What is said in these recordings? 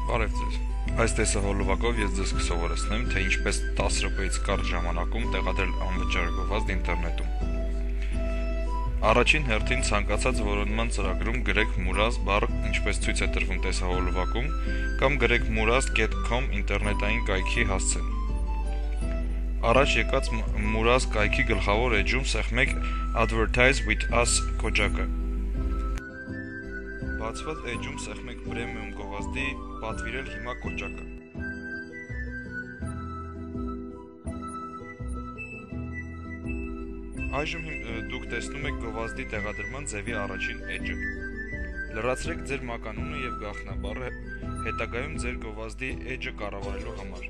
Բարև ձեզ։ Այս տեսահոլովակով ես ձեզ կսովորեցնեմ, թե ինչպես 10 րոպեից կարճ ժամանակում տեղադրել անվճար գովազդ ինտերնետում։ Առաջին հերթին ցանկացած որոնման ծրագրում գրեք Muraz բառը, ինչպես ցույց է տրվում տեսահոլովակում, կամ գրեք muraz.com ինտերնետային կայքի հասցեն։ Առաջ եկած Muraz կայքի գլխավոր էջում սեղմեք Advertise with us կոճակը։ Բացված էջում սեղմեք պրեմիում գովազդի պատվիրել հիմա կոճակը։ Այժմ դուք տեսնում եք գովազդի տեղադրման ձևի առաջին էջը։ Լրացրեք ձեր մականունը եւ գաղտնաբառը հետագայում ձեր գովազդի էջը կառավարելու համար։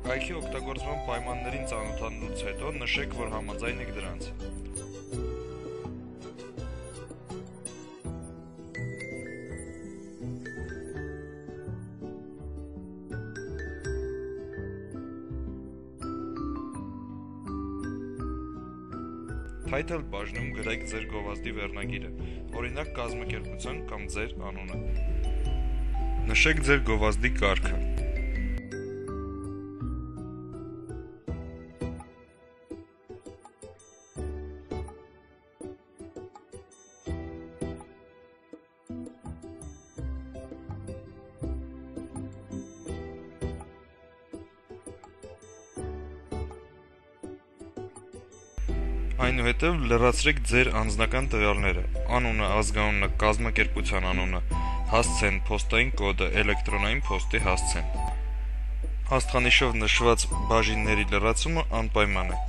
Կայքի օգտագործման պայմաններին ծանոթանալուց հետո նշեք, որ համաձայն եք դրանց։ Title բաժնում գրեք ձեր գովազդի վերնագիրը, օրինակ կազմակերպության կամ ձեր անունը։ Նշեք ձեր գովազդի կարգը։ Այնուհետև լրացրեք ձեր անձնական տվյալները՝ անունը, ազգանունը, կազմակերպության անունը, հասցեն, փոստային կոդը, էլեկտրոնային փոստի հասցեն։ Աստղանիշով նշված բաժինների լրացումը անպայման է։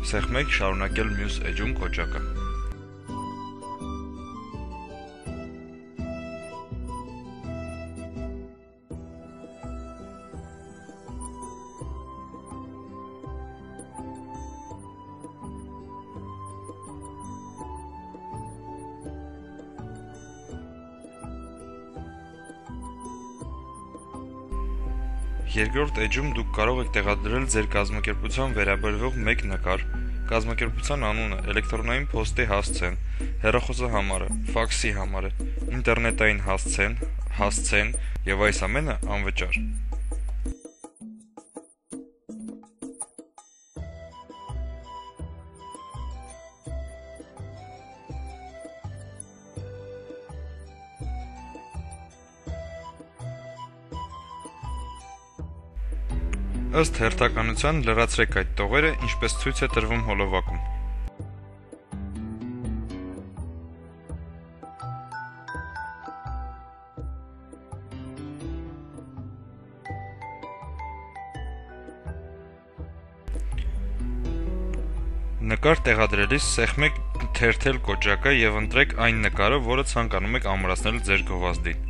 Սեղմեք շարունակել մյուս էջում կոճակը։ Երկրորդ էջում դուք կարող եք տեղադրել ձեր կազմակերպության վերաբերվող մեկ նկար, կազմակերպության անունը, էլեկտրոնային փոստի հասցեն, հեռախոսահամարը, ֆաքսի համարը, ինտերնետային հասցեն եւ այս ամենը անվճար։ Ըստ հերթականության լրացրեք այդ տողերը, ինչպես ցույց է տրվում հոլովակում։ Նկար տեղադրելիս սեղմեք թերթել կոճակը եւ ընտրեք այն նկարը, որը ցանկանում եք ամրացնել ձեր գովազդին։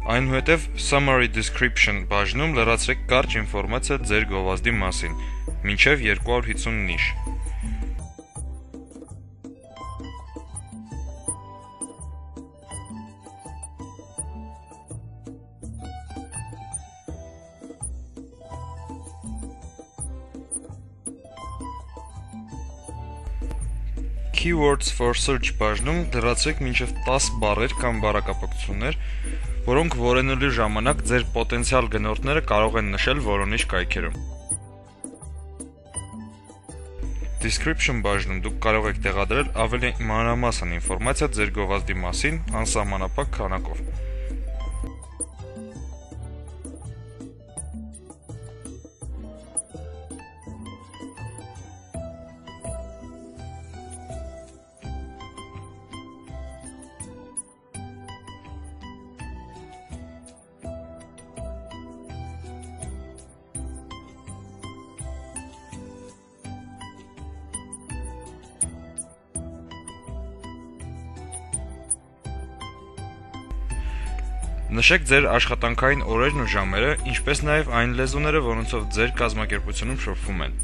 Այնուհետև Summary Description բաժնում լրացրեք կարճ ինֆորմացիա ձեր գովազդի մասին, մինչև 250 նիշ։ Keywords for Search բաժնում լրացրեք մինչև 10 բառեր կամ բառակապակցություններ, որոնք որոնելու ժամանակ ձեր պոտենցիալ գնորդները կարող են նշել որոնիչ կայքերում։ Description բաժնում դուք կարող եք տեղադրել ավելի մանրամասն ինֆորմացիա ձեր գովազդի մասին անսահմանափակ քանակով։ Նշեք ձեր աշխատանքային օրերն ու ժամերը, ինչպես նաև այն լեզուները, որոնցով ձեր կազմակերպությունում շփվում են։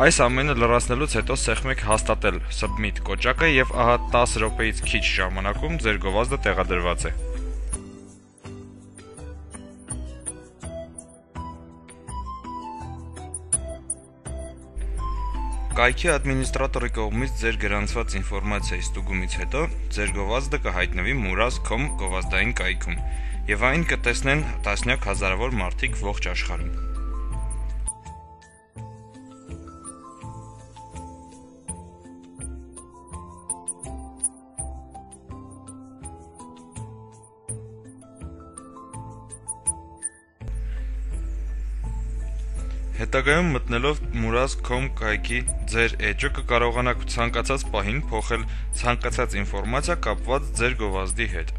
Այս ամենը լրացնելուց հետո սեղմեք հաստատել Submit կոճակը եւ ահա 10 րոպեից քիչ ժամանակում ձեր գովազդը տեղադրված է։ Կայքի ադմինիստրատորի կողմից ձեր գրանցված ինֆորմացիայի ստուգումից հետո ձեր գովազդը կհայտնվի Muraz.com գովազդային կայքում եւ այն կտեսնեն տասնյակ հազարավոր մարդիկ ողջ աշխարհում։ Հետագայում մտնելով Muraz.com կայքի ձեր էջը կկարողանաք ցանկացած պահին փոխել ցանկացած ինֆորմացիա կապված ձեր գովազդի հետ։